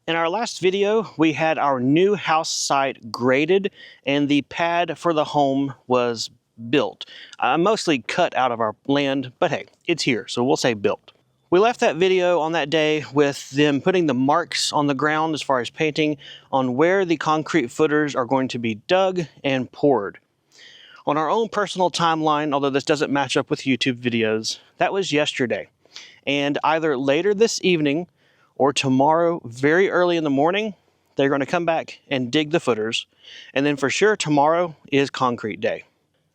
In our last video, we had our new house site graded and the pad for the home was built. Mostly cut out of our land, but hey, it's here, so we'll say built. We left that video on that day with them putting the marks on the ground as far as painting on where the concrete footers are going to be dug and poured. On our own personal timeline, although this doesn't match up with YouTube videos, that was yesterday. And either later this evening or tomorrow, very early in the morning, they're going to come back and dig the footers. And then for sure, tomorrow is concrete day.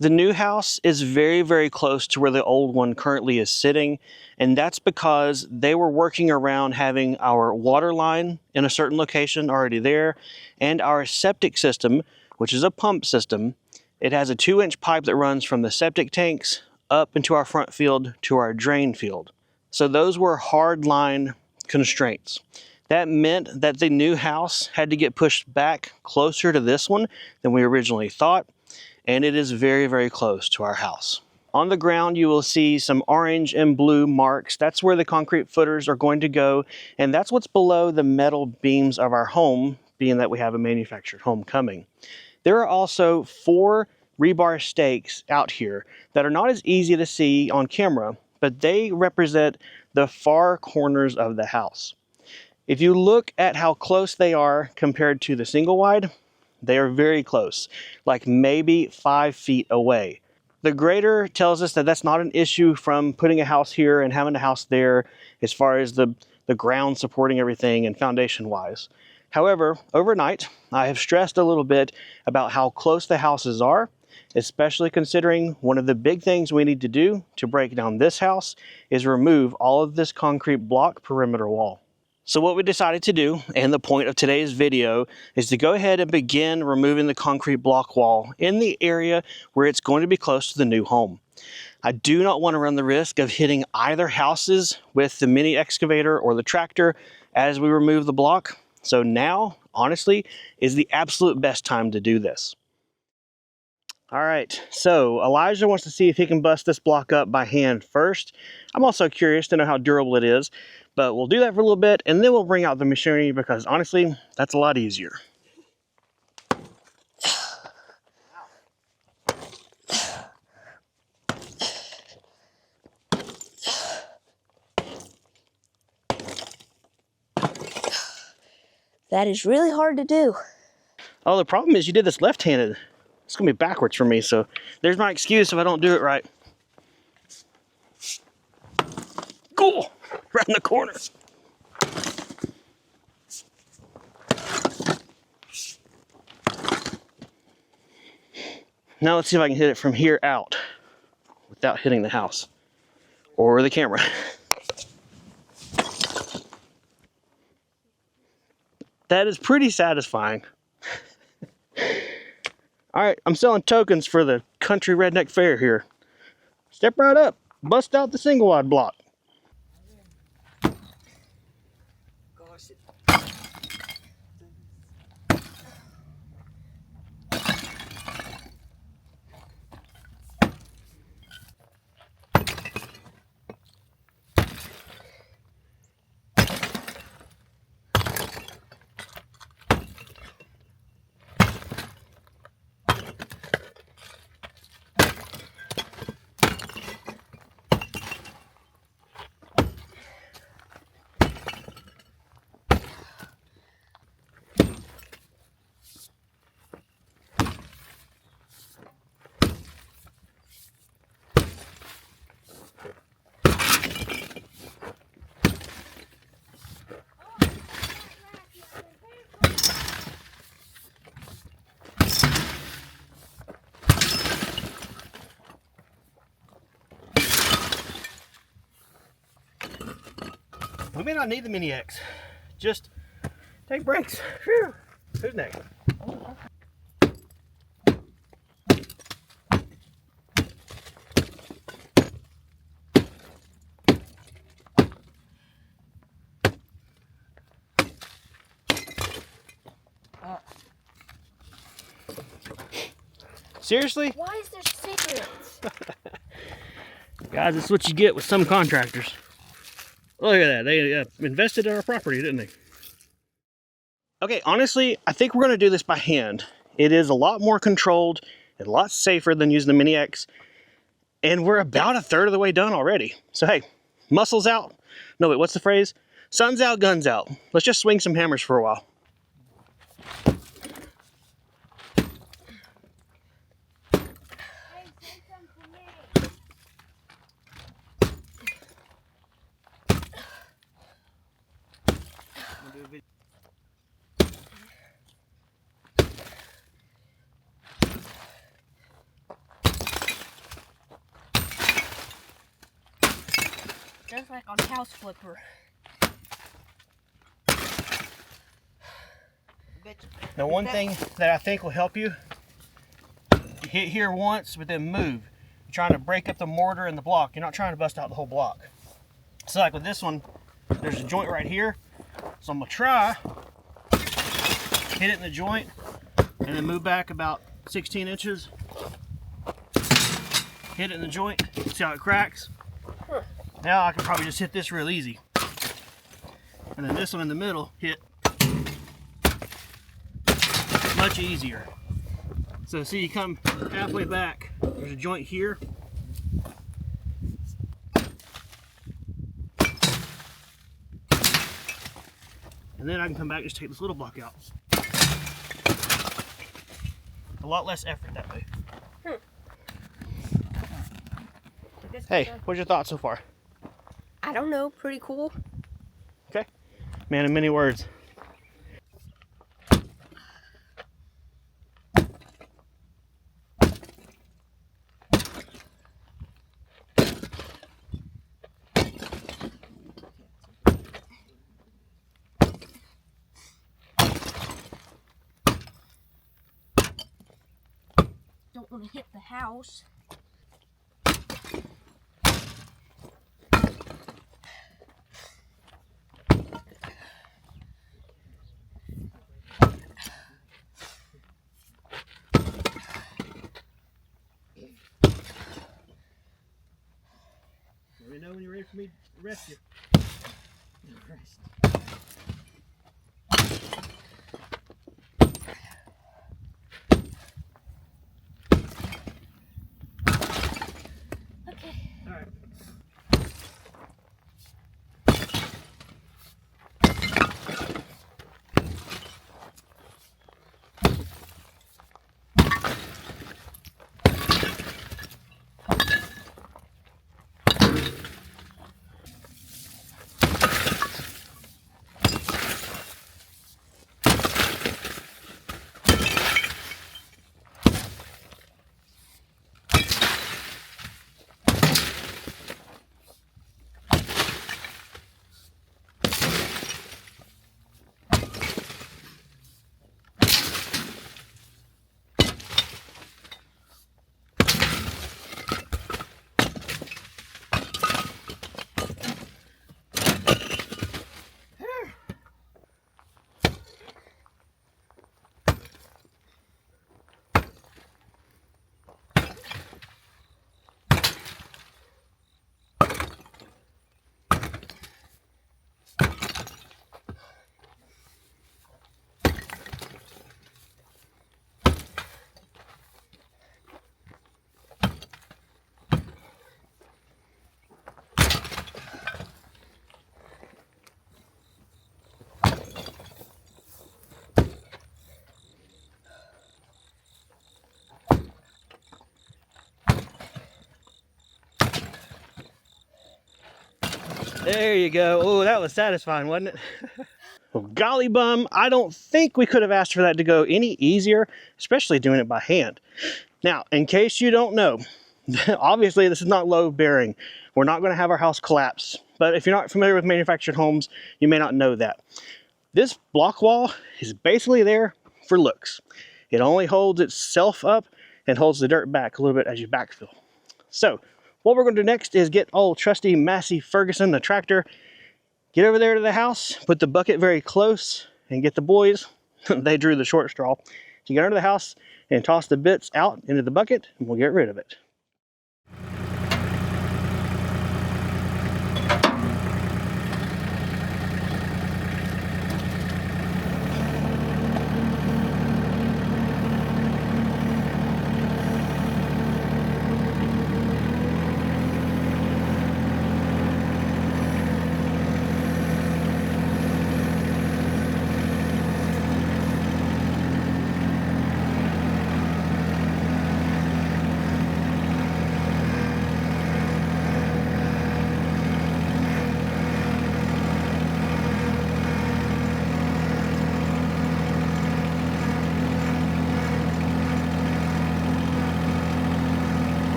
The new house is very, very close to where the old one currently is sitting. And that's because they were working around having our water line in a certain location already there. And our septic system, which is a pump system, it has a 2-inch pipe that runs from the septic tanks up into our front field to our drain field. So those were hard line constraints. That meant that the new house had to get pushed back closer to this one than we originally thought, and it is very, very close to our house. On the ground, you will see some orange and blue marks. That's where the concrete footers are going to go, and that's what's below the metal beams of our home, being that we have a manufactured home coming. There are also 4 rebar stakes out here that are not as easy to see on camera, but they represent the far corners of the house. If you look at how close they are compared to the single wide, they are very close, like maybe 5 feet away. The grader tells us that that's not an issue from putting a house here and having a house there as far as the ground supporting everything and foundation wise. However, overnight, I have stressed a little bit about how close the houses are, especially considering one of the big things we need to do to break down this house is remove all of this concrete block perimeter wall. So what we decided to do, and the point of today's video, is to go ahead and begin removing the concrete block wall in the area where it's going to be close to the new home. I do not want to run the risk of hitting either houses with the mini excavator or the tractor as we remove the block. So now, honestly, is the absolute best time to do this. All right, so Elijah wants to see if he can bust this block up by hand first. I'm also curious to know how durable it is, but we'll do that for a little bit and then we'll bring out the machinery because honestly, that's a lot easier. That is really hard to do. Oh, the problem is you did this left-handed. It's gonna be backwards for me, so there's my excuse if I don't do it right. Cool, right in the corner. Now let's see if I can hit it from here out without hitting the house or the camera. That is pretty satisfying. All right, I'm selling tokens for the country redneck fair here. Step right up, bust out the single wide block. We may not need the mini X. Just take breaks. Whew. Who's next? Seriously? Why is there cigarettes? Guys, that's what you get with some contractors. Look at that. They invested in our property, didn't they? Okay, honestly, I think we're gonna do this by hand. It is a lot more controlled and a lot safer than using the Mini X. And we're about a third of the way done already. So hey, muscles out. No, wait, what's the phrase? Sun's out, guns out. Let's just swing some hammers for a while. Just like on House Flipper. Now one thing that I think will help you, you hit here once, but then move. You're trying to break up the mortar and the block. You're not trying to bust out the whole block. So like with this one, there's a joint right here. So I'm gonna try, hit it in the joint, and then move back about 16 inches. Hit it in the joint, see how it cracks? Now I can probably just hit this real easy. And then this one in the middle, hit much easier. So see, you come halfway back, there's a joint here. And then I can come back and just take this little block out. A lot less effort that way. Hey, what's your thoughts so far? I don't know, pretty cool. Okay. Man of many words. Don't want to hit the house. Let me know when you're ready for me to rest you. Okay. All right. There you go. Oh, that was satisfying, wasn't it? Well, golly bum, I don't think we could have asked for that to go any easier, especially doing it by hand. Now, in case you don't know, obviously this is not load bearing. We're not going to have our house collapse. But if you're not familiar with manufactured homes, you may not know that. This block wall is basically there for looks. It only holds itself up and holds the dirt back a little bit as you backfill. So, what we're going to do next is get old trusty Massey Ferguson, the tractor, get over there to the house, put the bucket very close, and get the boys, they drew the short straw, to get under the house and toss the bits out into the bucket, and we'll get rid of it.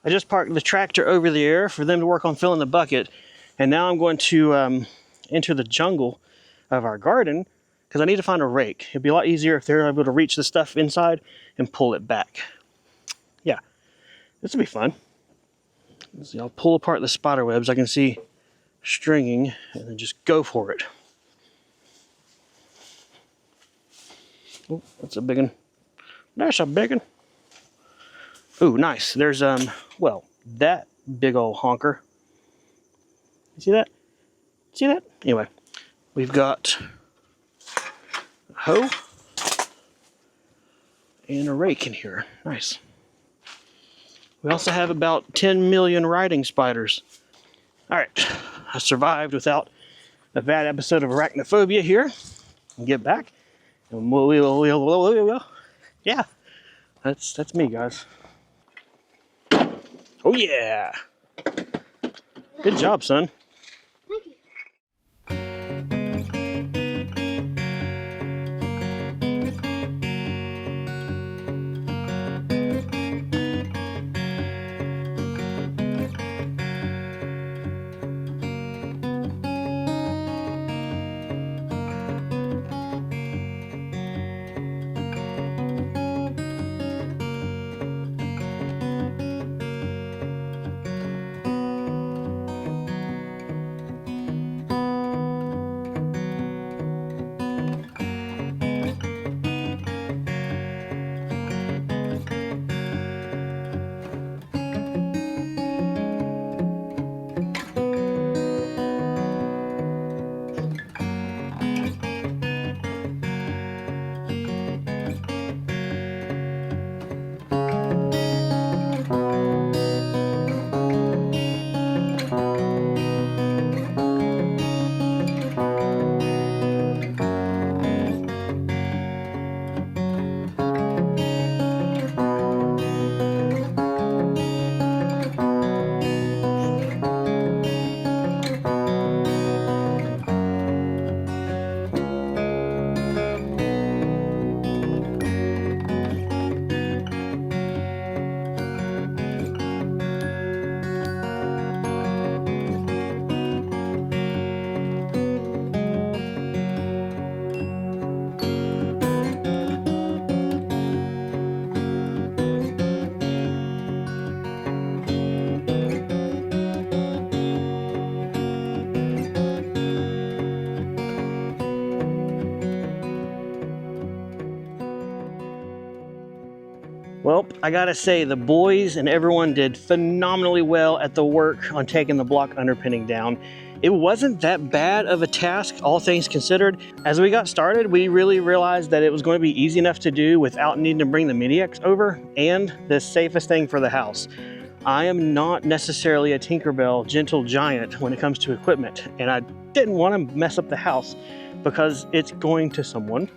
I just parked the tractor over there for them to work on filling the bucket. And now I'm going to enter the jungle of our garden because I need to find a rake. It'd be a lot easier if they're able to reach the stuff inside and pull it back. Yeah, this will be fun. Let's see, I'll pull apart the spider webs I can see stringing and then just go for it. Oh, that's a big one. That's a big one. Ooh, nice. There's, well, that big old honker. You see that? See that? Anyway, we've got a hoe and a rake in here. Nice. We also have about 10 million riding spiders. All right, I survived without a bad episode of arachnophobia here. I'll get back. And yeah, that's me, guys. Oh yeah! Good job, son. Thank you. Well, I gotta say, the boys and everyone did phenomenally well at the work on taking the block underpinning down. It wasn't that bad of a task, all things considered. As we got started, we really realized that it was going to be easy enough to do without needing to bring the Mini-X over, and the safest thing for the house. I am not necessarily a Tinkerbell gentle giant when it comes to equipment, and I didn't want to mess up the house because it's going to someone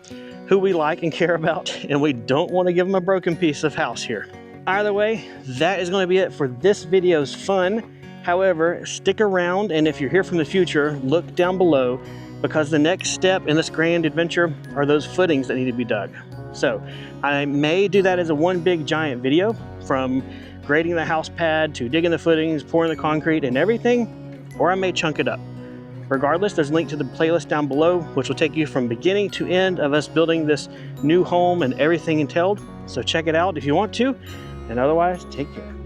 who we like and care about, and we don't want to give them a broken piece of house here. Either way, that is going to be it for this video's fun. However, stick around, and if you're here from the future, look down below, because the next step in this grand adventure are those footings that need to be dug. So I may do that as a one big giant video, from grading the house pad to digging the footings, pouring the concrete and everything, or I may chunk it up. Regardless, there's a link to the playlist down below, which will take you from beginning to end of us building this new home and everything entailed. So check it out if you want to, and otherwise, take care.